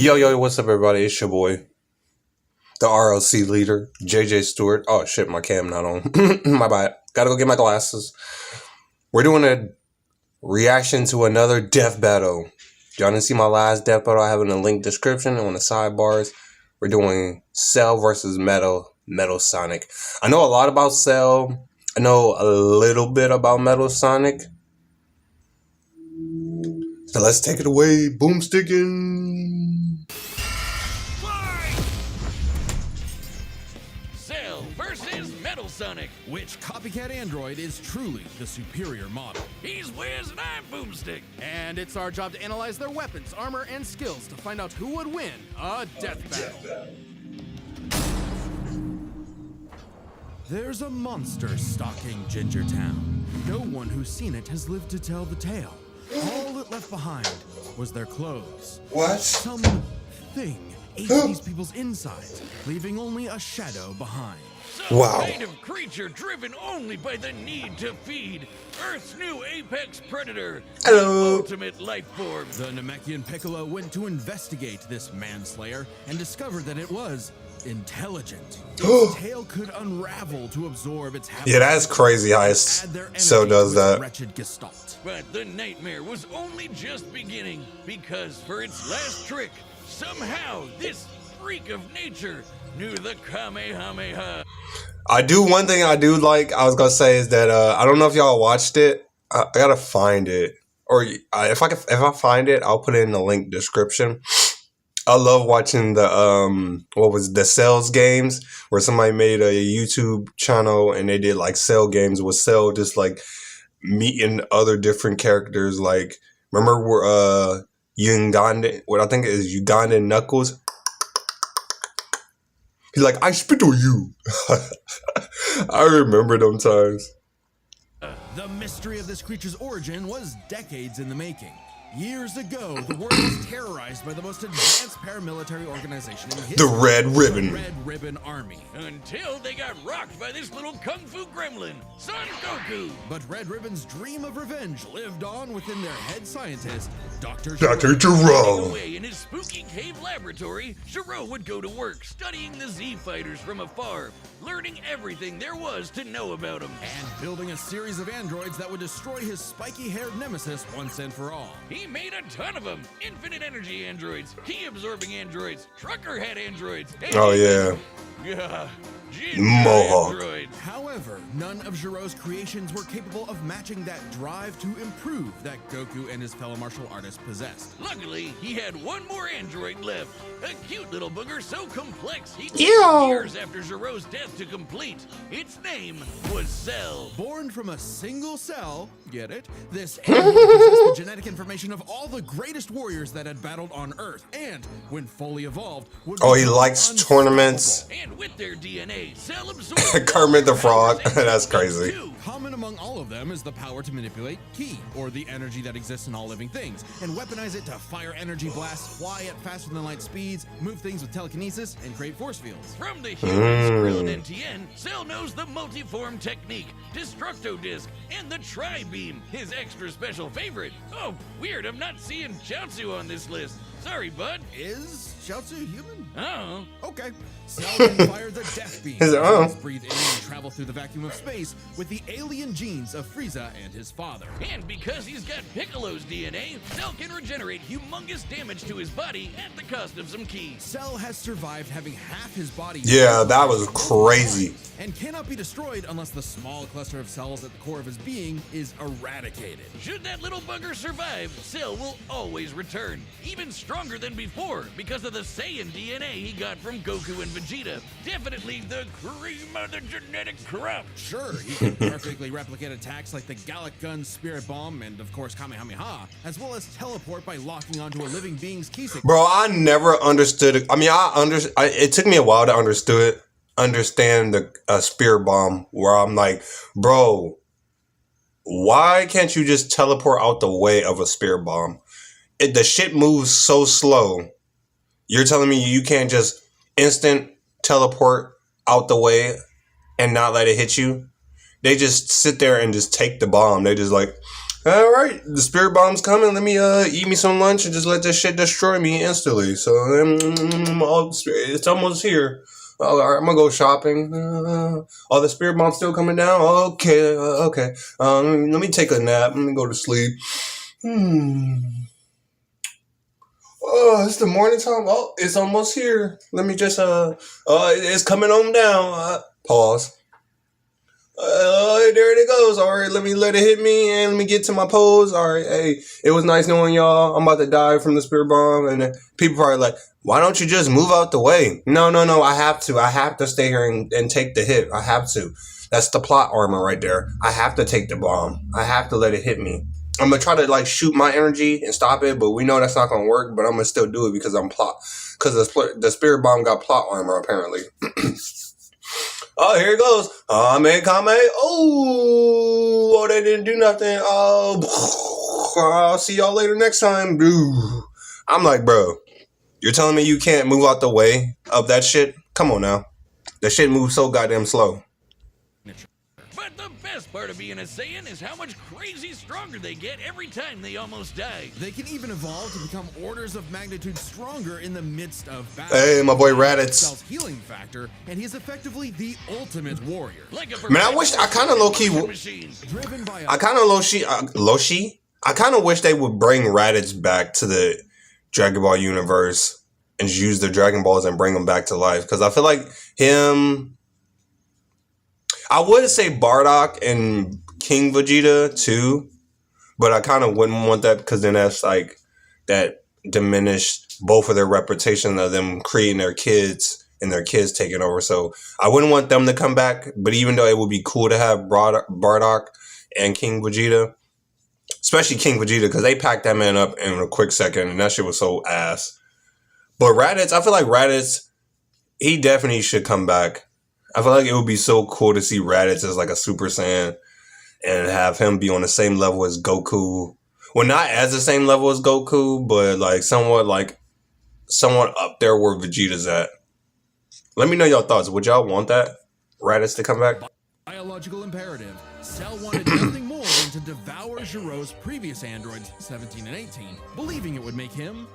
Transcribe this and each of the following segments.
Yo, what's up, everybody? It's your boy, the RLC leader, JJ Stewart. Oh, shit, my cam not on. My bad. Gotta go get my glasses. We're doing a reaction to another death battle. Y'all didn't see my last death battle? I have it in the link description on the sidebars. We're doing Cell versus Metal Sonic. I know a lot about Cell. I know a little bit about Metal Sonic. So let's take it away. Boomsticking. Cell versus Metal Sonic. Which copycat android is truly the superior model? He's Wiz and I'm Boomstick. And it's our job to analyze their weapons, armor, and skills to find out who would win a death battle. There's a monster stalking Gingertown. No one who's seen it has lived to tell the tale. All it left behind was their clothes. What? Something ate these people's insides, leaving only a shadow behind. Some Wow. kind of creature driven only by the need to feed. Earth's new apex predator. Hello. The ultimate life form. The Namekian Piccolo went to investigate this manslayer and discovered that it was intelligent. Its tail could unravel to absorb its habits. Yeah, that's crazy how Add their Cell energy does to its that. wretched gestalt. But the nightmare was only just beginning, because for its last trick, somehow this freak of nature knew the Kamehameha. One thing I do like, I was gonna say, is that I don't know if y'all watched it. I gotta find it, or if I find it, I'll put it in the link description. I love watching the Cells games, where somebody made a YouTube channel and they did like Cell games with Cell just like meeting other different characters. Like, remember where Ugandan, what I think is Ugandan Knuckles. He's like, I spit on you. I remember them times. The mystery of this creature's origin was decades in the making. Years ago, the world was terrorized by the most advanced paramilitary organization in history. The Red Ribbon. The Red Ribbon Army. Until they got rocked by this little kung fu gremlin, Son Goku. But Red Ribbon's dream of revenge lived on within their head scientist, Dr. Jerome. Away in his spooky cave laboratory, Gero would go to work studying the Z fighters from afar, learning everything there was to know about them. And building a series of androids that would destroy his spiky-haired nemesis once and for all. He made a ton of them. Infinite energy androids, key-absorbing androids, trucker head androids. And Oh yeah. Mohawk. androids. However, none of Gero's creations were capable of matching that drive to improve that Goku and his fellow martial artists possessed. Luckily, he had one more android left. A cute little booger so complex he took Ew. years after Gero's death to complete. Its name was Cell. Born from a single cell, get it? This android possessed the genetic information of all the greatest warriors that had battled on Earth, and when fully evolved, would Oh, he become likes unstoppable. tournaments. And with their DNA, Cell absorbed Kermit the Frog. powers and That's skills crazy. too. Common among all of them is the power to manipulate ki, or the energy that exists in all living things, and weaponize it to fire energy blasts, fly at faster than light speeds, move things with telekinesis, and create force fields. From the humans, Krill and NTN, Cell knows the multiform technique, Destructo Disc, and the Tri-Beam, his extra special favorite. Oh, weird, I'm not seeing Chaozu on this list. Sorry, bud. Is Chaozu human? Oh. Okay. Cell can fire the death beam. Is it- oh. Breathe in and travel through the vacuum of space with the alien genes of Frieza and his father. And because he's got Piccolo's DNA, Cell can regenerate humongous damage to his body at the cost of some ki. Cell has survived having half his body. Yeah, that was crazy. And cannot be destroyed unless the small cluster of cells at the core of his being is eradicated. Should that little bugger survive, Cell will always return, even stronger than before because of the Saiyan DNA he got from Goku and Vegeta. Definitely the cream of the genetic crop. Sure, he can perfectly replicate attacks like the Gallic Gun, Spirit Bomb, and of course Kamehameha, as well as teleport by locking onto a living being's key signature. Bro, I never understood it. I mean, it took me a while to understand the spear bomb, where I'm like, bro, why can't you just teleport out the way of a spear bomb? The shit moves so slow. You're telling me you can't just instant teleport out the way and not let it hit you? They just sit there and just take the bomb. They just like, All right, the spirit bomb's coming. Let me eat me some lunch and just let this shit destroy me instantly. So it's almost here. All right, I'm gonna go shopping. The spirit bomb's still coming down. Okay, okay. Let me take a nap. Let me go to sleep. Oh, it's the morning time. Oh, it's almost here. Let me just it's coming on down. Pause. There it goes. All right, let it hit me and let me get to my pose. All right, hey, it was nice knowing y'all. I'm about to die from the spirit bomb, and people probably like, why don't you just move out the way? No. I have to stay here and take the hit. I have to. That's the plot armor right there. I have to take the bomb. I have to let it hit me. I'm gonna try to like shoot my energy and stop it, but we know that's not gonna work. But I'm gonna still do it because the spirit bomb got plot armor apparently. Oh, here it goes. Kame. Oh, they didn't do nothing. Oh, I'll see y'all later next time. I'm like, bro, you're telling me you can't move out the way of that shit? Come on now. That shit moves so goddamn slow. But the best part of being a Saiyan is how much crazy stronger they get every time they almost die. They can even evolve to become orders of magnitude stronger in the midst of battle. Hey, my boy Raditz. Cell's healing factor, and he's effectively the ultimate warrior. Man, I kind of low-key... I kind of wish they would bring Raditz back to the Dragon Ball universe and use the Dragon Balls and bring them back to life. Because I feel like him... I would say Bardock and King Vegeta too, but I kind of wouldn't want that because then that's like that diminished both of their reputation of them creating their kids and their kids taking over. So I wouldn't want them to come back, but even though it would be cool to have Bardock and King Vegeta, especially King Vegeta because they packed that man up in a quick second and that shit was so ass. But Raditz, I feel like Raditz, he definitely should come back. I feel like it would be so cool to see Raditz as like a Super Saiyan and have him be on the same level as Goku. Well, not as the same level as Goku, but like somewhat up there where Vegeta's at. Let me know your thoughts. Would y'all want that? Raditz to come back? Biological imperative. Cell wanted nothing more than to devour Giro's previous androids, 17 and 18, believing it would make him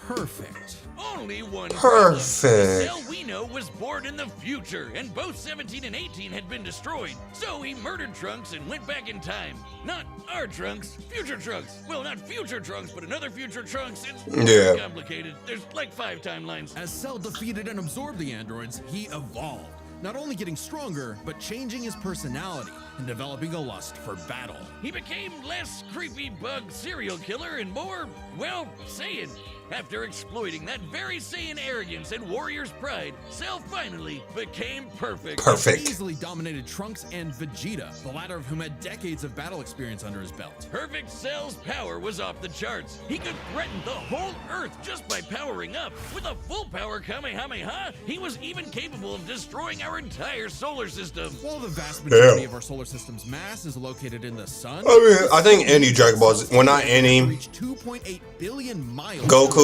perfect. Only one perfect. The Cell we know was born in the future, and both 17 and 18 had been destroyed. So he murdered Trunks and went back in time. Not our Trunks, future Trunks. Well, not future Trunks, but another future Trunks. It's complicated. There's like 5 timelines. As Cell defeated and absorbed the androids, he evolved. Not only getting stronger, but changing his personality and developing a lust for battle. He became less creepy bug serial killer and more, well, Saiyan. After exploiting that very Saiyan arrogance and warrior's pride, Cell finally became perfect. Perfect. He easily dominated Trunks and Vegeta, the latter of whom had decades of battle experience under his belt. Perfect Cell's power was off the charts. He could threaten the whole Earth just by powering up. With a full power Kamehameha, he was even capable of destroying our entire solar system. While the vast majority of our solar system's mass is located in the sun, I mean, I think any Dragon Balls, well, not any, reach 2.8 billion miles. Goku,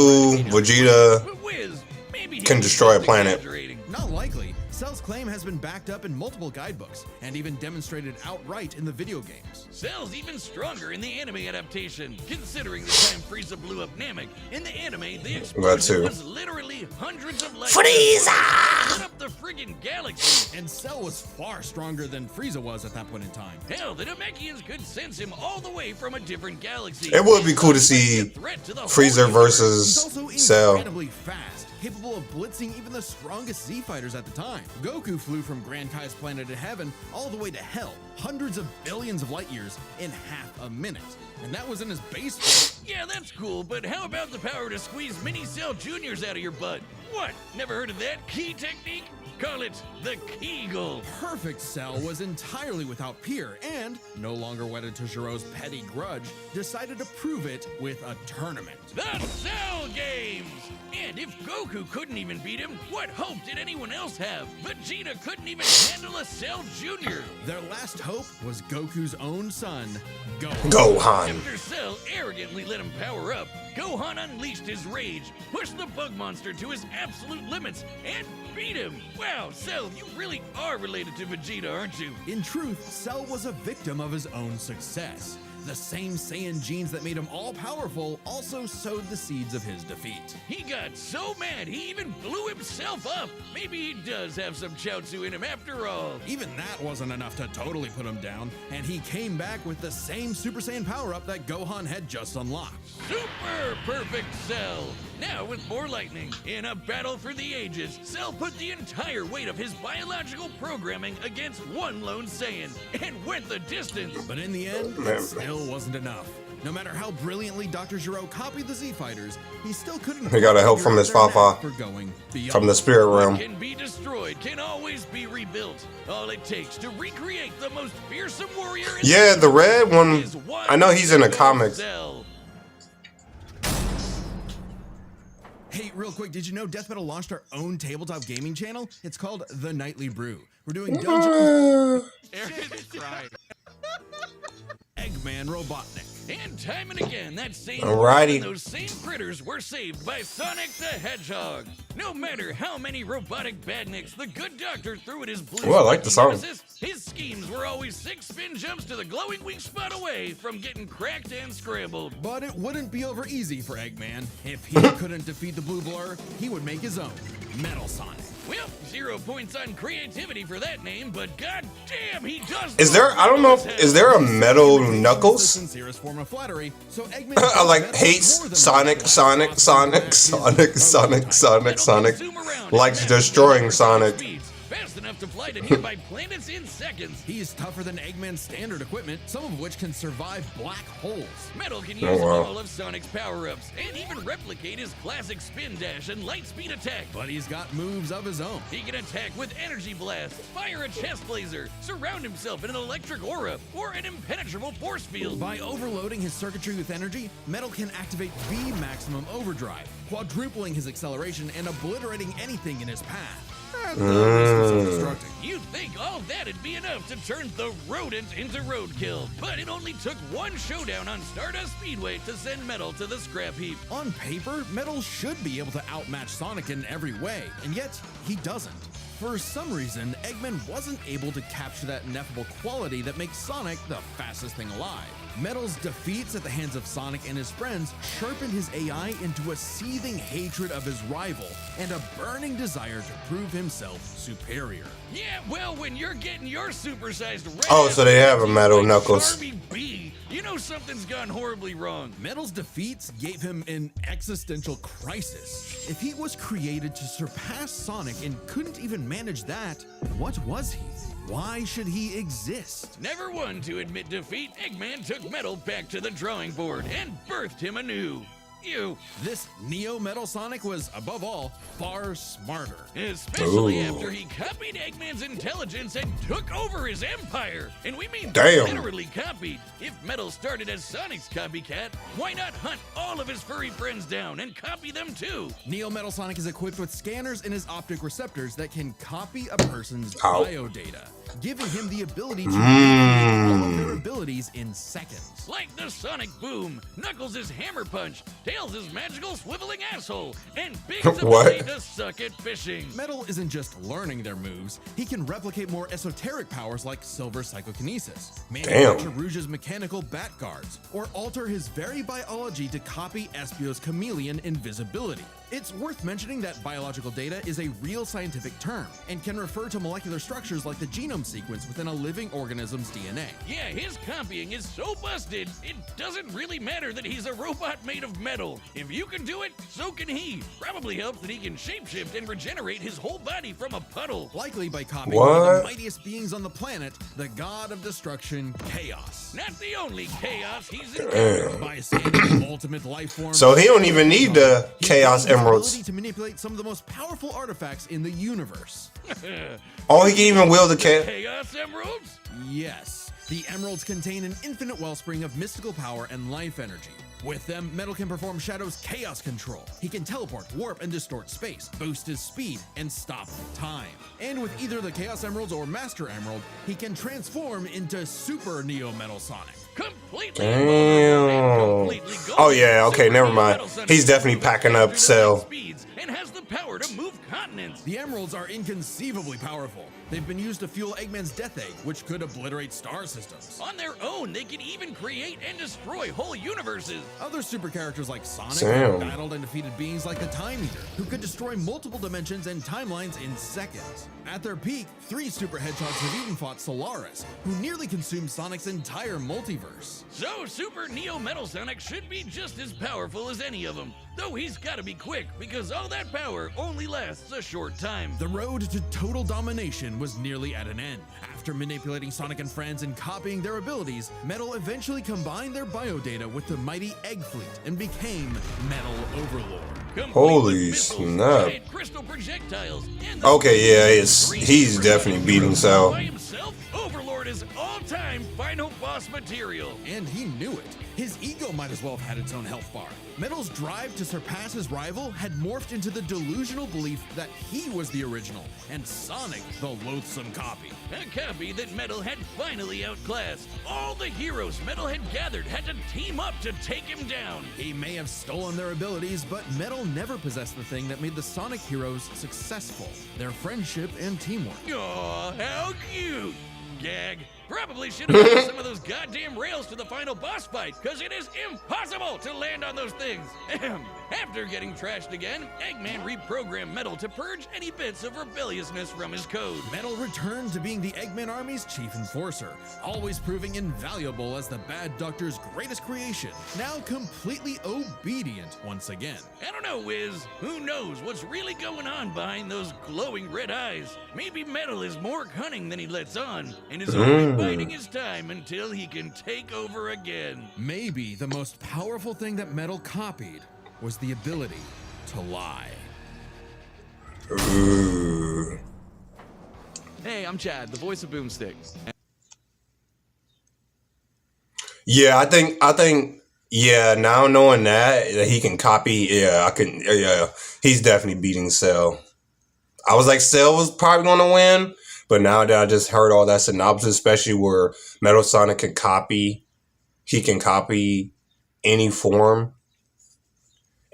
Vegeta can destroy a planet. Not likely. Cell's claim has been backed up in multiple guidebooks and even demonstrated outright in the video games. Cell's even stronger in the anime adaptation, considering the time Frieza blew up Namek. In the anime, the explosion was literally hundreds of light years. Frieza! Lit up the friggin' galaxy. And Cell was far stronger than Frieza was at that point in time. Hell, the Namekians could sense him all the way from a different galaxy. It would be cool to see Frieza versus Cell. Incredibly fast, capable of blitzing even the strongest Z fighters at the time. Goku flew from Grand Kai's planet of heaven all the way to hell, hundreds of billions of light years in half a minute. And that was in his base form. Yeah, that's cool, but how about the power to squeeze mini Cell Juniors out of your butt? What? Never heard of that key technique? Call it the Kegel. Perfect Cell was entirely without peer and, no longer wedded to Giro's petty grudge, decided to prove it with a tournament. The Cell Games! And if Goku couldn't even beat him, what hope did anyone else have? Vegeta couldn't even handle a Cell Jr. Their last hope was Goku's own son, Gohan. After Cell arrogantly let him power up, Gohan unleashed his rage, pushed the bug monster to his absolute limits, and beat him. Wow, Cell, you really are related to Vegeta, aren't you? In truth, Cell was a victim of his own success. The same Saiyan genes that made him all-powerful also sowed the seeds of his defeat. He got so mad he even blew himself up. Maybe he does have some Chaozu in him after all. Even that wasn't enough to totally put him down, and he came back with the same Super Saiyan power-up that Gohan had just unlocked. Super Perfect Cell! Now with more lightning. In a battle for the ages, Cell put the entire weight of his biological programming against one lone Saiyan and went the distance. But in the end, it still wasn't enough. No matter how brilliantly Dr. Gero copied the Z Fighters, he still couldn't. He got help from his Fafa from the spirit realm. What can be destroyed can always be rebuilt. All it takes to recreate the most fearsome warrior. Yeah, the red one. I know he's in the comics. Cell. Hey, real quick, did you know Death Metal launched our own tabletop gaming channel? It's called The Nightly Brew. We're doing dungeons. Eggman Robotnik. And time and again, that same Alrighty. and those same critters were saved by Sonic the Hedgehog. No matter how many robotic badniks the good doctor threw at his blue Oh, I like the song. nemesis, his schemes were always 6 spin jumps to the glowing weak spot away from getting cracked and scrambled. But it wouldn't be over easy for Eggman. If he couldn't defeat the Blue Blur, he would make his own, Metal Sonic. Well, 0 points on creativity for that name, but goddamn, he does. Is there? I don't know. Is there a metal Knuckles? The sincerest form of flattery, so Eggman I like hates Sonic, Sonic, Sonic, Sonic, Sonic, Sonic, Sonic. Likes destroying Sonic. Fast enough to fly to nearby planets in seconds. He's tougher than Eggman's standard equipment, some of which can survive black holes. Metal can use all of Sonic's power-ups and even replicate his classic spin dash and light speed attack. But he's got moves of his own. He can attack with energy blast, fire a chest laser, surround himself in an electric aura, or an impenetrable force field. By overloading his circuitry with energy, Metal can activate V maximum overdrive, quadrupling his acceleration and obliterating anything in his path. You'd think all that'd be enough to turn the rodent into roadkill, but it only took one showdown on Stardust Speedway to send Metal to the scrap heap. On paper, Metal should be able to outmatch Sonic in every way, and yet he doesn't. For some reason, Eggman wasn't able to capture that ineffable quality that makes Sonic the fastest thing alive. Metal's defeats at the hands of Sonic and his friends sharpened his AI into a seething hatred of his rival and a burning desire to prove himself superior. Yeah, well, when you're getting your supersized red Oh, so they have a metal like Knuckles. Charmy B, you know something's gone horribly wrong. Metal's defeats gave him an existential crisis. If he was created to surpass Sonic and couldn't even manage that, what was he? Why should he exist? Never one to admit defeat, Eggman took Metal back to the drawing board and birthed him anew. You. This Neo Metal Sonic was, above all, far smarter. Especially after he copied Eggman's intelligence and took over his empire. And we mean Damn. literally copied. If Metal started as Sonic's copycat, why not hunt all of his furry friends down and copy them too? Neo Metal Sonic is equipped with scanners in his optic receptors that can copy a person's Ow. biodata, giving him the ability to recreate all of their abilities in seconds. Like the Sonic Boom, Knuckles' Hammer Punch, Tails' magical swiveling asshole, and Big's What? ability to suck at fishing. Metal isn't just learning their moves, he can replicate more esoteric powers like Silver Psychokinesis, manufacture Rouge's mechanical bat guards, or alter his very biology to copy Espio's chameleon invisibility. It's worth mentioning that biological data is a real scientific term and can refer to molecular structures like the genome sequence within a living organism's DNA. Yeah, his copying is so busted, it doesn't really matter that he's a robot made of metal. If you can do it, so can he. Probably helps that he can shapeshift and regenerate his whole body from a puddle. Likely by copying one of the mightiest beings on the planet, the god of destruction, Chaos. Not the only chaos he's encountered. By saying the ultimate life form, So he don't even need the Chaos Emeralds. ability to manipulate some of the most powerful artifacts in the universe. Oh, he can even wield the Chaos. Chaos Emeralds? Yes, the emeralds contain an infinite wellspring of mystical power and life energy. With them, Metal can perform Shadow's chaos control. He can teleport, warp, and distort space, boost his speed, and stop time. And with either the Chaos Emeralds or Master Emerald, he can transform into Super Neo Metal Sonic. Completely. Damn. Oh yeah, okay, never mind. He's definitely packing up Cell. Speeds and has the power to move continents. The emeralds are inconceivably powerful. They've been used to fuel Eggman's Death Egg, which could obliterate star systems. On their own, they can even create and destroy whole universes. Other super characters like Sonic Damn. have battled and defeated beings like the Time Eater, who could destroy multiple dimensions and timelines in seconds. At their peak, 3 super hedgehogs have even fought Solaris, who nearly consumed Sonic's entire multiverse. So Super Neo Metal Sonic should be just as powerful as any of them. Though he's gotta be quick, because all that power only lasts a short time. The road to total domination was nearly at an end. After manipulating Sonic and friends and copying their abilities, Metal eventually combined their biodata with the mighty Egg Fleet and became Metal Overlord. Complete Holy with missiles, snap. giant crystal projectiles, and the Okay, yeah, he's definitely beating Cell. by himself, Overlord is all-time final boss material. And he knew it. His ego might as well have had its own health bar. Metal's drive to surpass his rival had morphed into the delusional belief that he was the original, and Sonic the loathsome copy. A copy that Metal had finally outclassed. All the heroes Metal had gathered had to team up to take him down. He may have stolen their abilities, but Metal never possessed the thing that made the Sonic heroes successful: their friendship and teamwork. Aw, how cute! Gag. Probably should have added some of those goddamn rails to the final boss fight, because it is impossible to land on those things. After getting trashed again, Eggman reprogrammed Metal to purge any bits of rebelliousness from his code. Metal returned to being the Eggman Army's chief enforcer, always proving invaluable as the Bad Doctor's greatest creation, now completely obedient once again. I don't know, Wiz. Who knows what's really going on behind those glowing red eyes? Maybe Metal is more cunning than he lets on, and is only biding his time until he can take over again. Maybe the most powerful thing that Metal copied was the ability to lie. Ooh. Hey, I'm Chad, the voice of Boomstick. Yeah, I think, yeah, now knowing that he can copy, yeah, he's definitely beating Cell. I was like, Cell was probably going to win, but now that I just heard all that synopsis, especially where Metal Sonic can copy, he can copy any form,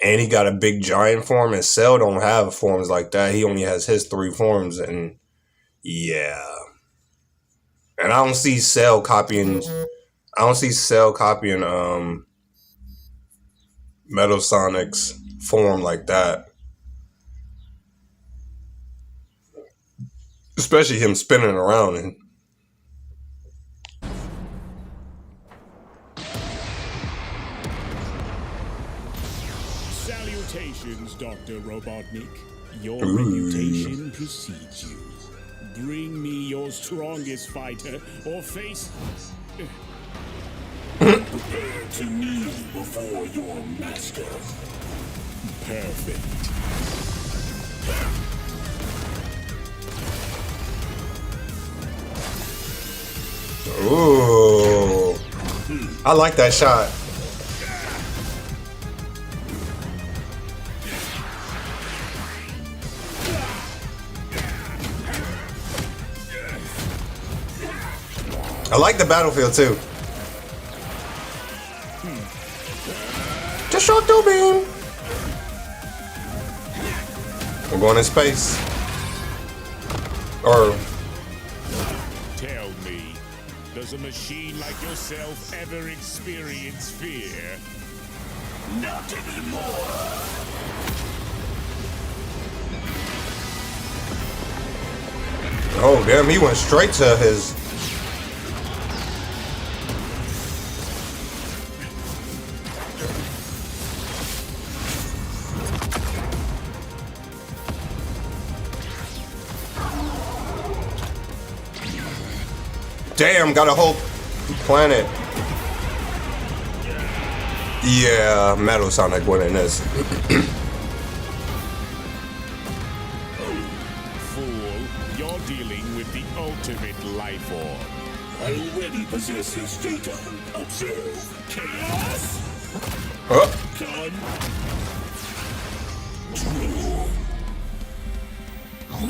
and he got a big giant form, and Cell don't have forms like that. He only has his 3 forms, and yeah. And I don't see Cell copying Metal Sonic's form like that. Especially him spinning around and Salutations, Dr. Robotnik. Your reputation precedes you. Bring me your strongest fighter or face... Prepare to kneel before your master. Perfect. ooh, I like that shot. I like the battlefield too. Just short two beam. We're going in space. Or Tell me, does a machine like yourself ever experience fear? Not anymore. oh damn, he went straight to his. Damn, got a whole planet. Yeah, Metal Sonic winning this. Fool, you're dealing with the ultimate life form. I already possess his data. Observe. Chaos. Done.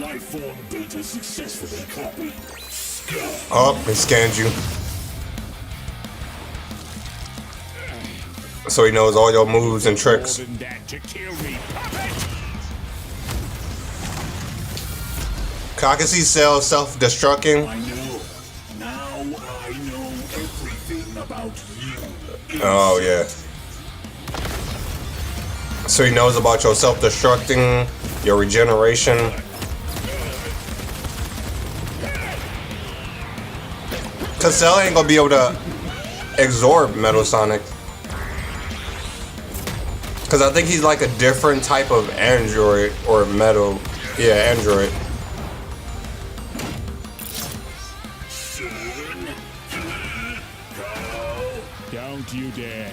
Life form data successfully copied. Oh, he scanned you. So he knows all your moves and tricks. More than that to kill me, puppet! I can see Cell self-destructing. I know. Now I know everything about you. Oh, yeah. So he knows about your self-destructing, your regeneration. Cause Cell ain't gonna be able to absorb Metal Sonic. Cause I think he's like a different type of android or metal. Yeah, android. Don't you dare.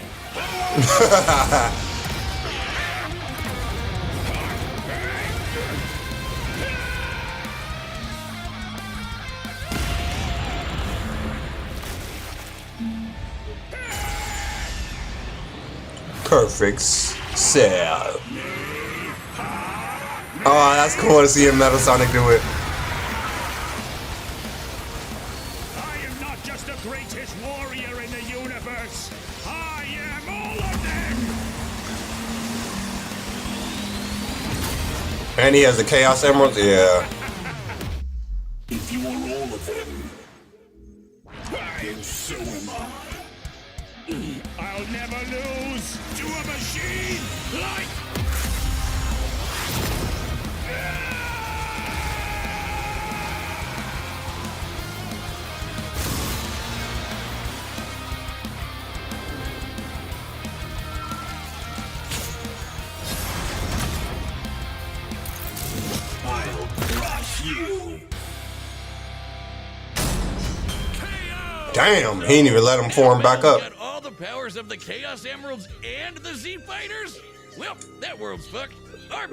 Perfect Cell. Oh, that's cool to see Metal Sonic do it. I am not just the greatest warrior in the universe. I am all of them. And he has the Chaos Emeralds. Yeah. If you are all of them, then so am I. I'll never lose to a machine like... I'll crush you. Damn, he didn't even let him form back up. Got all the powers of the Chaos Emeralds and the Z Fighters? Well, that world's fucked.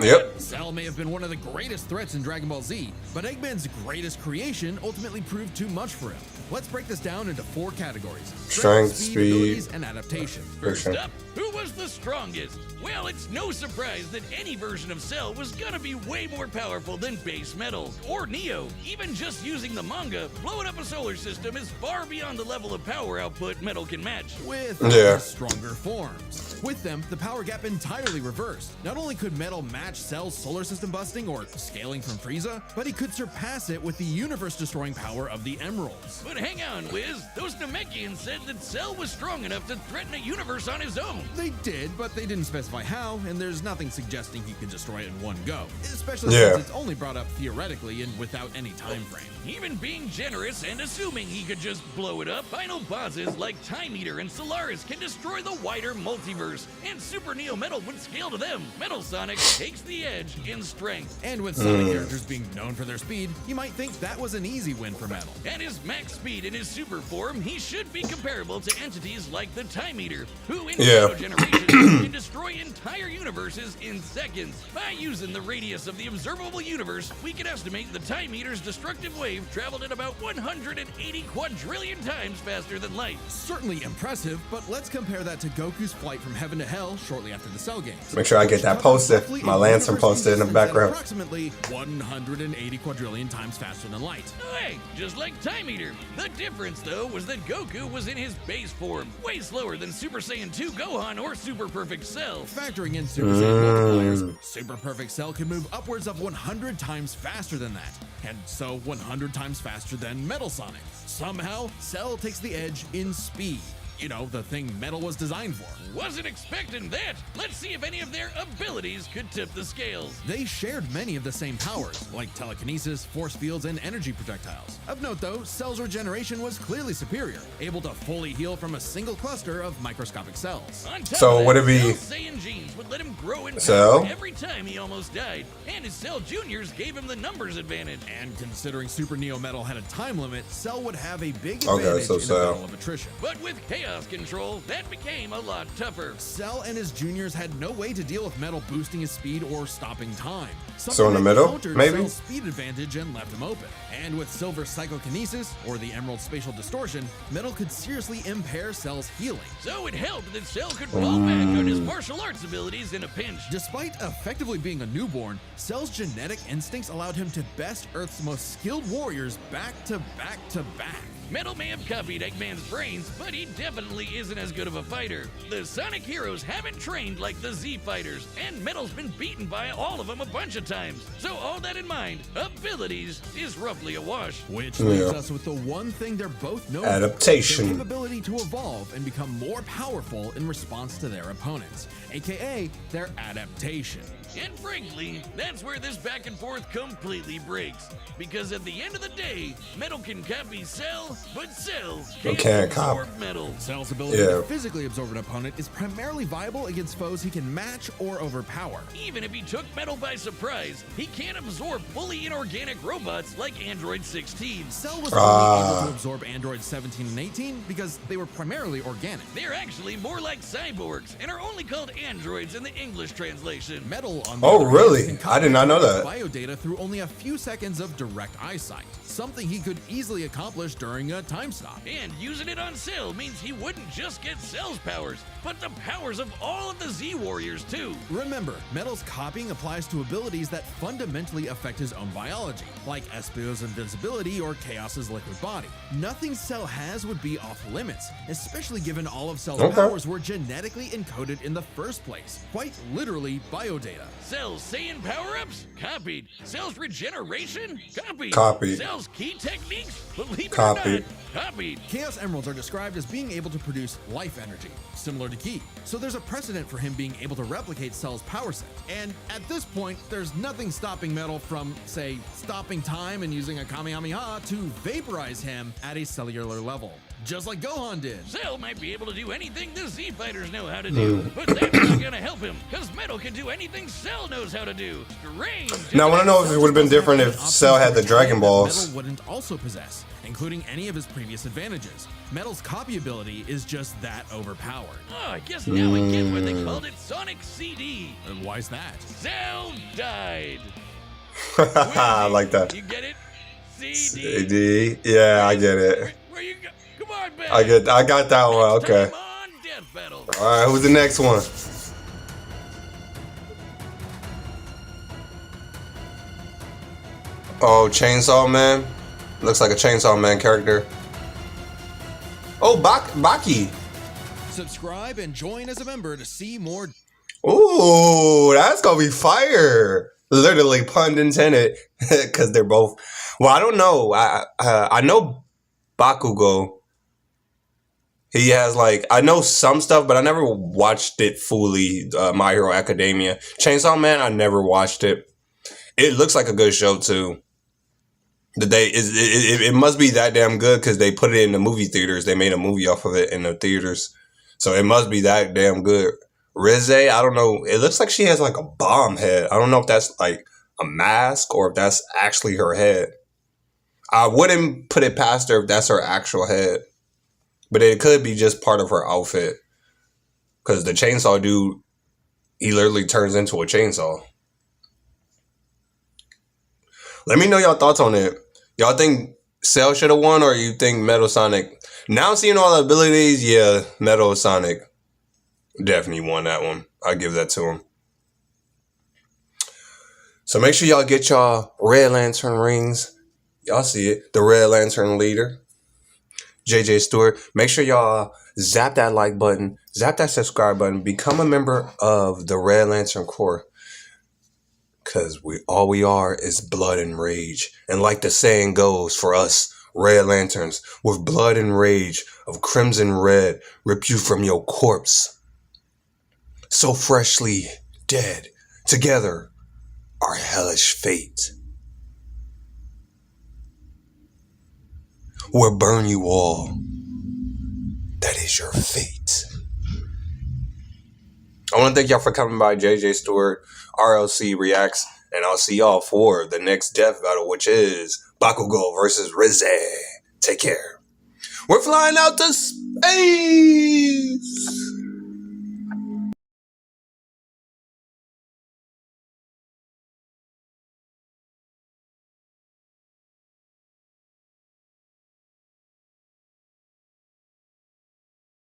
Yep. Cell may have been one of the greatest threats in Dragon Ball Z, but Eggman's greatest creation ultimately proved too much for him. Let's break this down into 4 categories: Strength, speed, abilities, and adaptation. First up, who was the strongest? Well, it's no surprise that any version of Cell was gonna be way more powerful than base Metal or Neo. Even just using the manga, blowing up a solar system is far beyond the level of power output Metal can match. With stronger forms. With them, the power gap entirely reversed. Not only could Metal match Cell's solar system busting or scaling from Frieza, but he could surpass it with the universe-destroying power of the Emeralds. But hang on, Wiz. Those Namekians said that Cell was strong enough to threaten a universe on his own. They did, but they didn't specify how, and there's nothing suggesting he could destroy it in one go. Especially since it's only brought up theoretically and without any time frame. Even being generous and assuming he could just blow it up, final bosses like Time Eater and Solaris can destroy the wider multiverse, and Super Neo Metal would scale to them. Metal Sonic takes the edge in strength. And with Sonic characters being known for their speed, you might think that was an easy win for Metal. At his max speed in his super form, he should be comparable to entities like the Time Eater, who in Shadow Generation can destroy entire universes in seconds. By using the radius of the observable universe, we can estimate the Time Eater's destructive wave traveled at about 180 quadrillion times faster than light. Certainly impressive, but let's compare that to Goku's flight from heaven to hell shortly after the Cell games. Make sure I get that posted. My lantern posted in the background. Approximately 180 quadrillion times faster than light. Hey, just like Time Eater. The difference, though, was that Goku was in his base form, way slower than Super Saiyan 2 Gohan or Super Perfect Cell. Factoring in Super Saiyan multipliers, Super Perfect Cell can move upwards of 100 times faster than that, and so 100 times faster than Metal Sonic. Somehow, Cell takes the edge in speed. You know, the thing Metal was designed for. Wasn't expecting that. Let's see if any of their abilities could tip the scales. They shared many of the same powers, like telekinesis, force fields, and energy projectiles. Of note though, Cell's regeneration was clearly superior, able to fully heal from a single cluster of microscopic cells. On top So of would that, it be Cell's Saiyan genes would let him grow in Cell? power every time he almost died, and his Cell Juniors gave him the numbers advantage. And considering Super Neo Metal had a time limit, Cell would have a big Okay, advantage so in the Cell. battle of attrition. But with Chaos Control, that became a lot tougher. Cell and his juniors had no way to deal with Metal boosting his speed or stopping time. So in the that middle, countered maybe? Cell's speed advantage and left him open. And with Silver's psychokinesis, or the Emerald spatial distortion, Metal could seriously impair Cell's healing. So it helped that Cell could fall back on his martial arts abilities in a pinch. Despite effectively being a newborn, Cell's genetic instincts allowed him to best Earth's most skilled warriors back to back to back. Metal may have copied Eggman's brains, but he definitely isn't as good of a fighter. The Sonic heroes haven't trained like the Z fighters, and Metal's been beaten by all of them a bunch of times. So all that in mind, abilities is roughly a wash. Which leaves us with the one thing they're both known Adaptation. for, their capability to evolve and become more powerful in response to their opponents, aka their adaptation. And frankly, that's where this back and forth completely breaks. Because at the end of the day, Metal can copy Cell, but Cell can't absorb Metal. Cell's ability to physically absorb an opponent is primarily viable against foes he can match or overpower. Even if he took Metal by surprise, he can't absorb fully inorganic robots like Android 16. Cell was only able to absorb Android 17 and 18 because they were primarily organic. They're actually more like cyborgs and are only called androids in the English translation. Metal, on Oh, really? I did not know that. Biodata through only a few seconds of direct eyesight, something he could easily accomplish during a time stop. And using it on Cell means he wouldn't just get Cell's powers, but the powers of all of the Z Warriors too. Remember, Metal's copying applies to abilities that fundamentally affect his own biology, like Espio's invincibility or Chaos's liquid body. Nothing Cell has would be off limits, especially given all of Cell's powers were genetically encoded in the first place. Quite literally, biodata. Cell's Saiyan power-ups? Copied. Cell's regeneration? Copied. Copied. Cell's key techniques? Believe it Copied. or not, copied. Chaos Emeralds are described as being able to produce life energy, similar to Ki. So there's a precedent for him being able to replicate Cell's power set. And at this point, there's nothing stopping Metal from, say, stopping time and using a Kamehameha to vaporize him at a cellular level. Just like Gohan did. Cell might be able to do anything the Z Fighters know how to do, but that's not gonna help him, because Metal can do anything Cell knows how to do. Strange. Now, I want to know if it would have been different if Cell had the Dragon Balls. Metal wouldn't also possess, including any of his previous advantages. Metal's copy ability is just that overpowered. Oh, I guess now I get why they called it Sonic CD. And why's that? Cell died. I like that. You get it? CD. CD. Yeah, I get it. Where you go? Come on, man. I got that one. Okay. Time on Death Battle. All right, who's the next one? Oh, Chainsaw Man. Looks like a Chainsaw Man character. Oh, Baki. Subscribe and join as a member to see more. Ooh, that's gonna be fire. Literally pun intended, because they're both. Well, I don't know. I know Bakugo. He has I know some stuff, but I never watched it fully. My Hero Academia, Chainsaw Man, I never watched it. It looks like a good show too. It must be that damn good because they put it in the movie theaters. They made a movie off of it in the theaters, so it must be that damn good. Rize, I don't know. It looks like she has a bomb head. I don't know if that's a mask or if that's actually her head. I wouldn't put it past her if that's her actual head. But it could be just part of her outfit. Because the chainsaw dude, he literally turns into a chainsaw. Let me know y'all thoughts on it. Y'all think Cell should have won or you think Metal Sonic? Now seeing all the abilities, yeah, Metal Sonic definitely won that one. I'll give that to him. So make sure y'all get y'all Red Lantern rings. Y'all see it. The Red Lantern leader, JJ Stewart. Make sure y'all zap that like button, zap that subscribe button, become a member of the Red Lantern Corp. Because all we are is blood and rage. And like the saying goes for us, Red Lanterns, with blood and rage of crimson red, rip you from your corpse. So freshly dead, together, our hellish fate. We'll burn you all. That is your fate. I want to thank y'all for coming by. JJ Stewart, RLC Reacts, and I'll see y'all for the next death battle, which is Bakugo versus Rize. Take care. We're flying out to space.